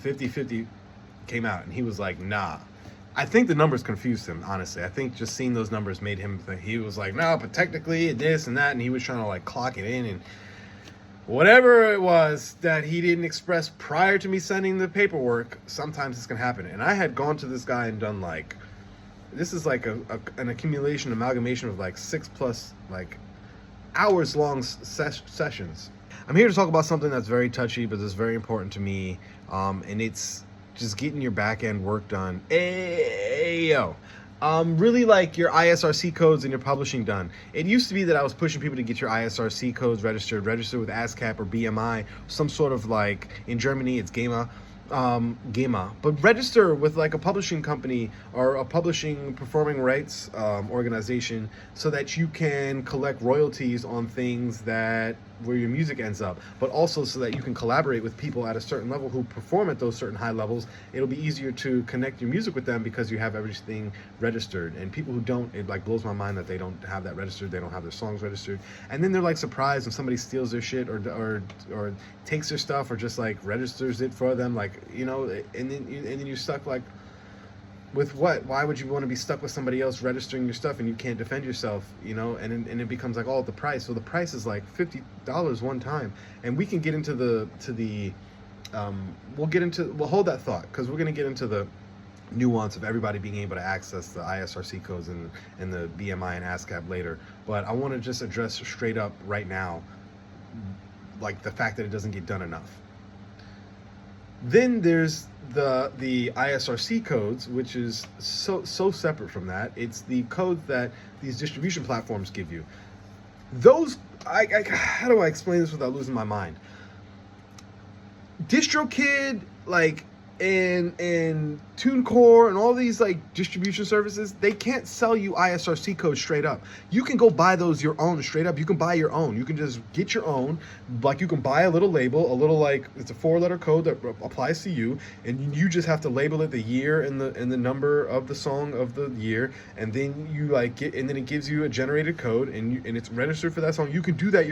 50-50 came out, and he was like, nah. I think the numbers confused him, honestly. I think just seeing those numbers made him think, he was like, no, but technically this and that, and he was trying to like clock it in, and whatever it was that he didn't express prior to me sending the paperwork, sometimes this can happen. And I had gone to this guy and done like, this is like an accumulation, amalgamation of like 6+ like hours long sessions. I'm here to talk about something that's very touchy, but it's very important to me, and it's just getting your back end work done. Ayo. Really like your ISRC codes and your publishing done. It used to be that I was pushing people to get your ISRC codes registered with ASCAP or BMI, some sort of like, in Germany it's GEMA, but register with like a publishing company or a publishing performing rights organization so that you can collect royalties on things that where your music ends up, but also so that you can collaborate with people at a certain level who perform at those certain high levels. It'll be easier to connect your music with them because you have everything registered. And people who don't, it like blows my mind that they don't have that registered. They don't have their songs registered, and then they're like surprised when somebody steals their shit or takes their stuff or just like registers it for them, like, you know, and then you're stuck like, with what? Why would you want to be stuck with somebody else registering your stuff and you can't defend yourself, you know? And it becomes like, oh, the price. So the price is like $50 one time. And we can get into we'll hold that thought, because we're going to get into the nuance of everybody being able to access the ISRC codes and the BMI and ASCAP later. But I want to just address straight up right now, like the fact that it doesn't get done enough. Then there's the ISRC codes, which is so separate from that. It's the codes that these distribution platforms give you. Those, how do I explain this without losing my mind? DistroKid, like, and TuneCore and all these like distribution services, they can't sell you ISRC codes straight up. You can go buy those your own straight up. You can buy your own. You can just get your own. Like, you can buy a little label, a little, like, it's a 4-letter code that applies to you, and you just have to label it the year and the number of the song of the year, and then you like get, and then it gives you a generated code, and it's registered for that song. You can do that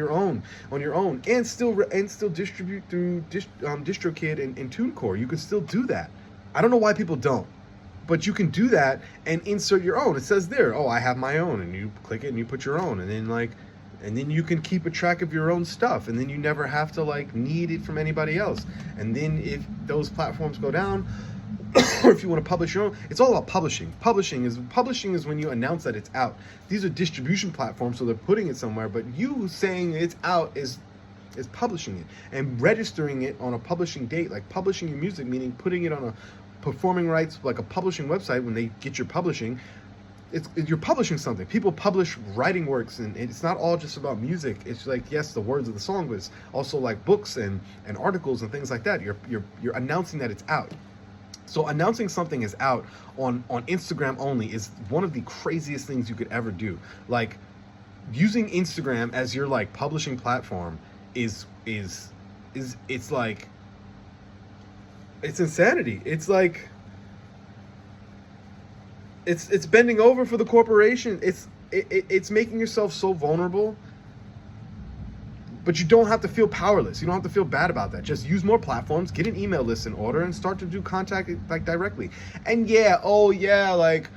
on your own, and still distribute through DistroKid and TuneCore. You can still do that. I don't know why people don't, but you can do that and insert your own. It says there, oh, I have my own, and you click it and you put your own, and then you can keep a track of your own stuff, and then you never have to like need it from anybody else. And then if those platforms go down, or if you want to publish your own, it's all about publishing. Publishing is when you announce that it's out. These are distribution platforms, so they're putting it somewhere, but you saying it's out is publishing it and registering it on a publishing date, like publishing your music, meaning putting it on a performing rights, like a publishing website. When they get your publishing, you're publishing something. People publish writing works, and it's not all just about music. It's like, yes, the words of the song, but it's also like books and articles and things like that. You're announcing that it's out. So announcing something is out on Instagram only is one of the craziest things you could ever do. Like, using Instagram as your like publishing platform is it's like, it's insanity. It's like, it's bending over for the corporation. It's making yourself so vulnerable, but you don't have to feel powerless. You don't have to feel bad about that. Just use more platforms, get an email list in order, and start to do contact like directly. And like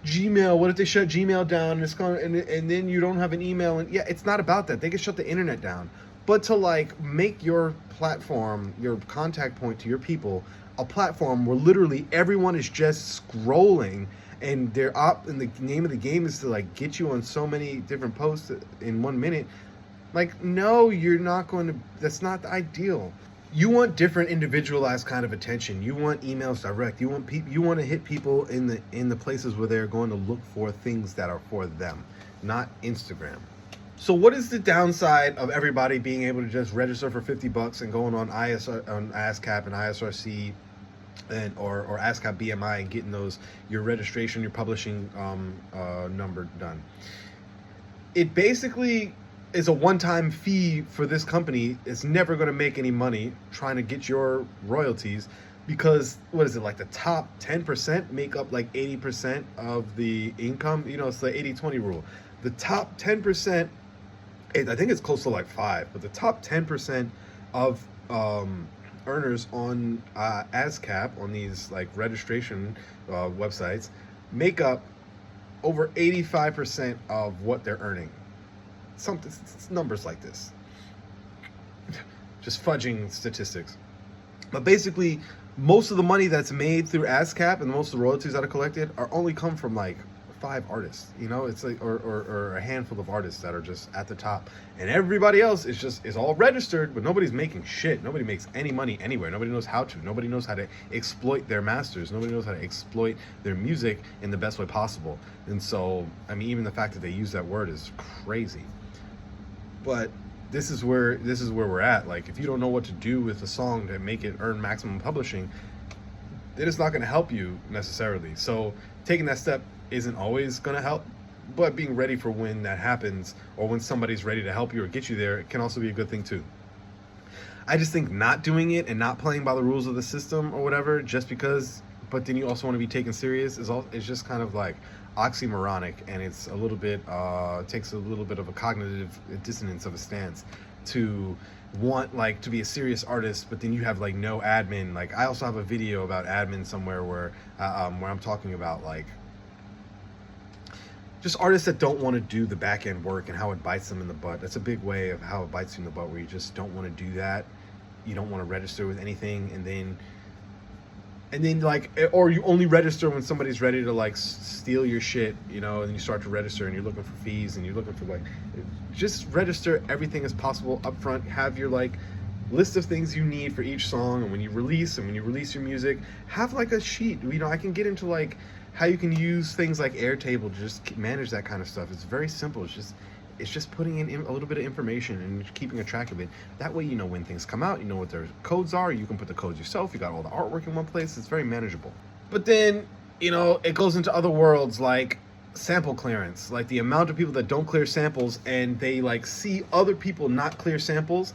Gmail, what if they shut Gmail down and it's gone, and then you don't have an email? And yeah, it's not about that. They can shut the internet down. But to like make your platform, your contact point to your people, a platform where literally everyone is just scrolling, and and the name of the game is to like get you on so many different posts in 1 minute. Like, no, you're not going to, that's not the ideal. You want different individualized kind of attention. You want emails direct. You want to hit people in the places where they're going to look for things that are for them, not Instagram. So what is the downside of everybody being able to just register for $50 and going on ASCAP and ISRC or ASCAP BMI and getting your registration, your publishing number done? It basically is a one-time fee for this company. It's never going to make any money trying to get your royalties, because what is it, like the top 10% make up like 80% of the income? You know, it's the 80-20 rule. The top 10%, I think it's close to like 5, but the top 10% of earners on ASCAP, on these like registration websites, make up over 85% of what they're earning. Something, numbers like this. Just fudging statistics. But basically, most of the money that's made through ASCAP and most of the royalties that are collected are only come from like 5 artists, you know. It's like or a handful of artists that are just at the top, and everybody else is all registered, but nobody's making shit. Nobody makes any money anywhere. Nobody knows how to. Nobody knows how to exploit their masters. Nobody knows how to exploit their music in the best way possible. And so, I mean, even the fact that they use that word is crazy. But this is where we're at. Like, if you don't know what to do with a song to make it earn maximum publishing, then it's not going to help you necessarily. So taking that step isn't always going to help, but being ready for when that happens, or when somebody's ready to help you or get you there, it can also be a good thing too. I just think not doing it and not playing by the rules of the system or whatever, just because, but then you also want to be taken serious, is just kind of like oxymoronic, and it's a little bit takes a little bit of a cognitive dissonance of a stance to want like to be a serious artist, but then you have like no admin. Like, I also have a video about admin somewhere where I'm talking about like just artists that don't want to do the back end work and how it bites them in the butt. That's a big way of how it bites you in the butt, where you just don't want to do that. You don't want to register with anything, and then like, or you only register when somebody's ready to like steal your shit, you know, and you start to register and you're looking for fees and you're looking for like, just register everything as possible up front. Have your like list of things you need for each song, and when you release your music, have like a sheet. You know, I can get into like how you can use things like Airtable to just manage that kind of stuff. It's very simple. It's just putting in a little bit of information and keeping a track of it. That way, you know when things come out, you know what their codes are. You can put the codes yourself. You got all the artwork in one place. It's very manageable. But then, you know, it goes into other worlds like sample clearance, like the amount of people that don't clear samples, and they like see other people not clear samples,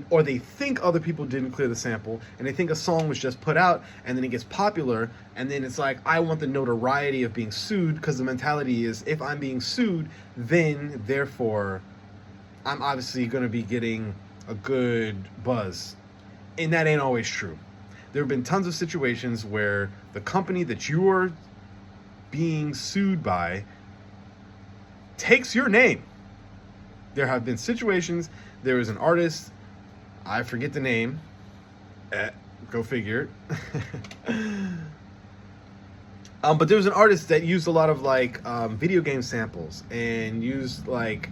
or they think other people didn't clear the sample, and they think a song was just put out, and then it gets popular, and then it's like, I want the notoriety of being sued, because the mentality is, if I'm being sued, then therefore I'm obviously going to be getting a good buzz. And that ain't always true. There have been tons of situations where the company that you are being sued by takes your name. There have been situations, there was an artist, I forget the name, go figure. But there was an artist that used a lot of like video game samples, and used like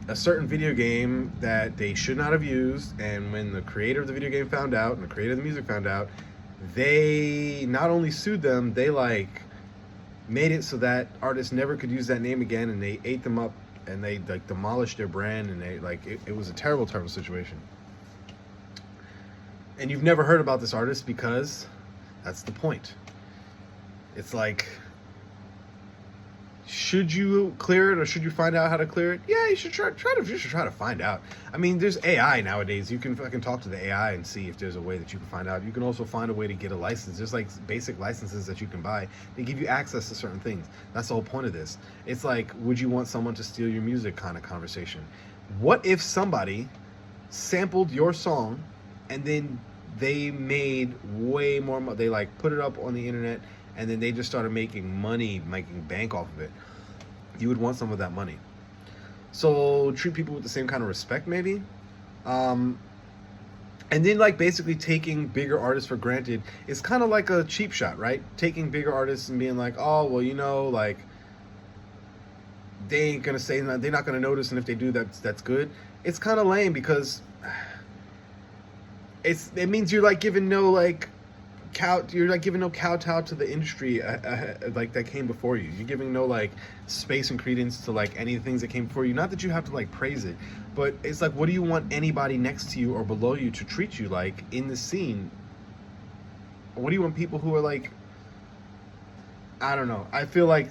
a certain video game that they should not have used, and when the creator of the video game found out, and the creator of the music found out, they not only sued them, they like made it so that artists never could use that name again, and they ate them up, and they like demolished their brand, and they like it was a terrible situation. And you've never heard about this artist, because that's the point. It's like, should you clear it, or should you find out how to clear it? Yeah, you should try to find out. I mean, there's AI nowadays. You can fucking talk to the AI and see if there's a way that you can find out. You can also find a way to get a license. There's like basic licenses that you can buy. They give you access to certain things. That's the whole point of this. It's like, would you want someone to steal your music kind of conversation. What if somebody sampled your song, and then they made way more money? They like put it up on the internet, and then they just started making money, making bank off of it. You would want some of that money. So treat people with the same kind of respect, maybe. And then like basically taking bigger artists for granted is kind of like a cheap shot, right? Taking bigger artists and being like, oh, well, you know, like, they ain't gonna say that, they're not gonna notice, and if they do, that's good. It's kind of lame, because it means you're like giving no like giving no kowtow to the industry like that came before you. You're giving no like space and credence to like any of the things that came before you. Not that you have to like praise it, but it's like, what do you want anybody next to you or below you to treat you like in the scene? What do you want people who are like, I don't know. I feel like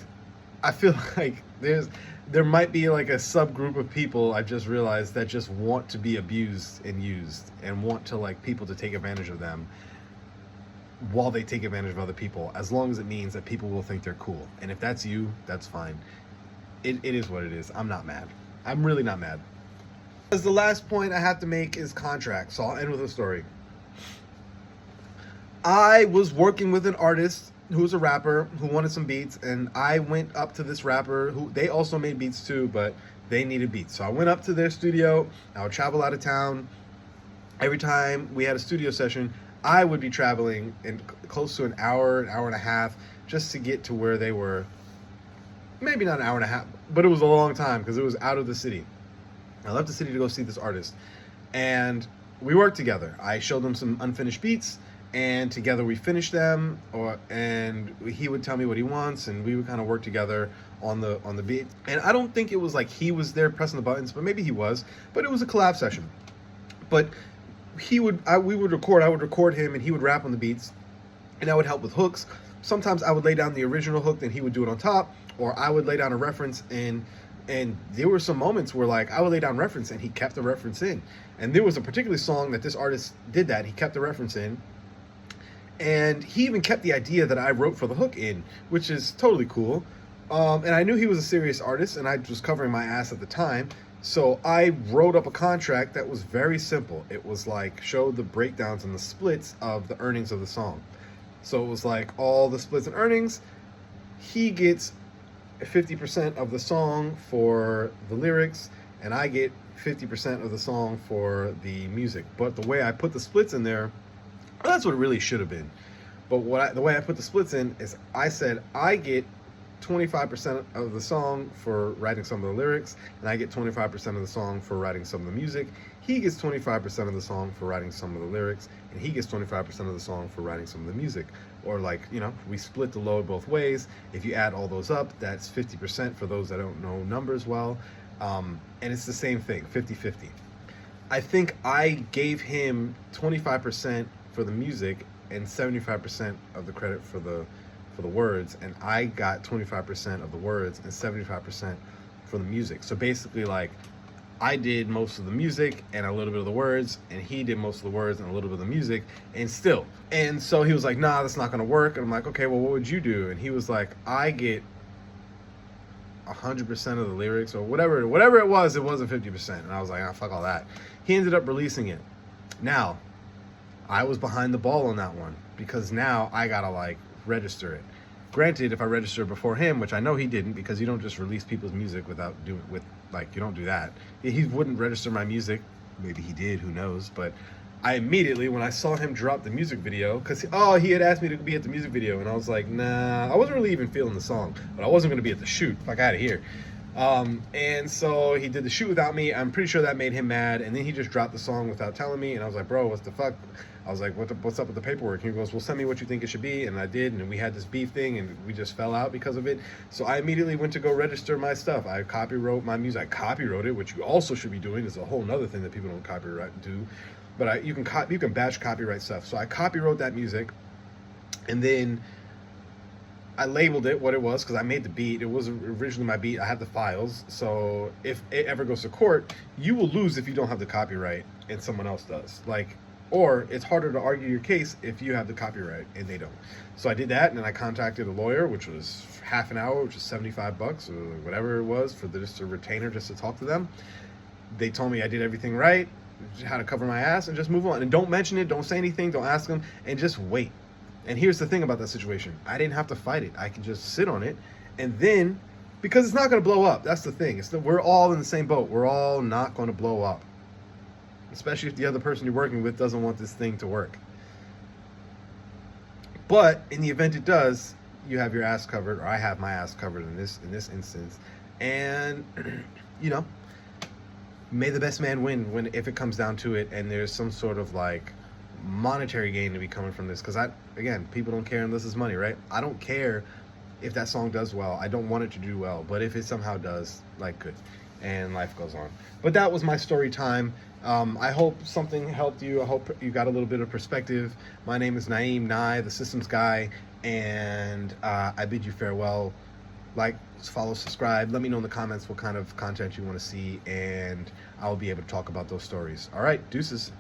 there might be like a subgroup of people, I just realized, that just want to be abused and used, and want to like people to take advantage of them while they take advantage of other people, as long as it means that people will think they're cool. And if that's you, that's fine. It is what it is. I'm not mad. I'm really not mad. As the last point I have to make is contracts. So I'll end with a story. I was working with an artist who was a rapper who wanted some beats, and I went up to this rapper who they also made beats too, but they needed beats. So I went up to their studio. I would travel out of town. Every time we had a studio session, I would be traveling in close to an hour and a half just to get to where they were. Maybe not an hour and a half, but it was a long time because it was out of the city. I left the city to go see this artist, and we worked together. I showed him some unfinished beats, and together we finished them. And he would tell me what he wants, and we would kind of work together on the beat. And I don't think it was like he was there pressing the buttons, but maybe he was. But it was a collab session. But we would record. I would record him, and he would rap on the beats, and I would help with hooks. Sometimes I would lay down the original hook, then he would do it on top, or I would lay down a reference. And there were some moments where like I would lay down reference and he kept the reference in. And there was a particular song that this artist did that. He kept the reference in. And he even kept the idea that I wrote for the hook in, which is totally cool. And I knew he was a serious artist, and I was covering my ass at the time. So I wrote up a contract that was very simple. It was like, showed the breakdowns and the splits of the earnings of the song. So it was like all the splits and earnings. He gets 50% of the song for the lyrics, and I get 50% of the song for the music. But the way I put the splits in there, well, that's what it really should have been. But the way I put the splits in is I said I get 25% of the song for writing some of the lyrics, and I get 25% of the song for writing some of the music. He gets 25% of the song for writing some of the lyrics, and he gets 25% of the song for writing some of the music. Or like, we split the load both ways. If you add all those up, that's 50% for those that don't know numbers well. And it's the same thing, 50-50. I think I gave him 25% for the music and 75% of the credit for the words, and I got 25% of the words and 75% for the music. So basically, like, I did most of the music and a little bit of the words, and he did most of the words and a little bit of the music, and so he was like, nah, that's not gonna work. And I'm like, okay, well, what would you do? And he was like, I get 100% of the lyrics, or whatever it was. It wasn't 50%. And I was like, fuck all that. He ended up releasing it. Now, I was behind the ball on that one, because now I gotta like register it. Granted, if I registered before him, which I know he didn't, because you don't just release people's music you don't do that. He wouldn't register my music. Maybe he did, who knows. But I immediately, when I saw him drop the music video, because he had asked me to be at the music video, and I was like, nah, I wasn't really even feeling the song, but I wasn't going to be at the shoot. Fuck out of here. And so he did the shoot without me. I'm pretty sure that made him mad, and then he just dropped the song without telling me, and I was like, bro, what the fuck? I was like, what's up with the paperwork? And he goes, well, send me what you think it should be. And I did, and we had this beef thing, and we just fell out because of it. So I immediately went to go register my stuff. I copywrote my music. I copywrote it, which you also should be doing. Is a whole nother thing that people don't do. But you can batch copyright stuff. So I copywrote that music, and then I labeled it what it was, because I made the beat. It was originally my beat. I have the files. So if it ever goes to court, you will lose if you don't have the copyright and someone else does. Or it's harder to argue your case if you have the copyright and they don't. So I did that, and then I contacted a lawyer, which was half an hour, which was $75 or whatever it was, for just a retainer just to talk to them. They told me I did everything right, how to cover my ass, and just move on. And don't mention it, don't say anything, don't ask them, and just wait. And here's the thing about that situation. I didn't have to fight it. I can just sit on it, and then, because it's not going to blow up. That's the thing. We're all in the same boat. We're all not going to blow up. Especially if the other person you're working with doesn't want this thing to work. But in the event it does, you have your ass covered, or I have my ass covered in this instance. And, may the best man win if it comes down to it, and there's some sort of like monetary gain to be coming from this. Because people don't care unless it's money, right? I don't care if that song does well. I don't want it to do well, but if it somehow does, good. And life goes on. But that was my story time. I hope something helped you. I hope you got a little bit of perspective. My name is Naeem Nye, the systems guy, and I bid you farewell. Like, follow, subscribe. Let me know in the comments what kind of content you want to see, and I'll be able to talk about those stories. All right, deuces.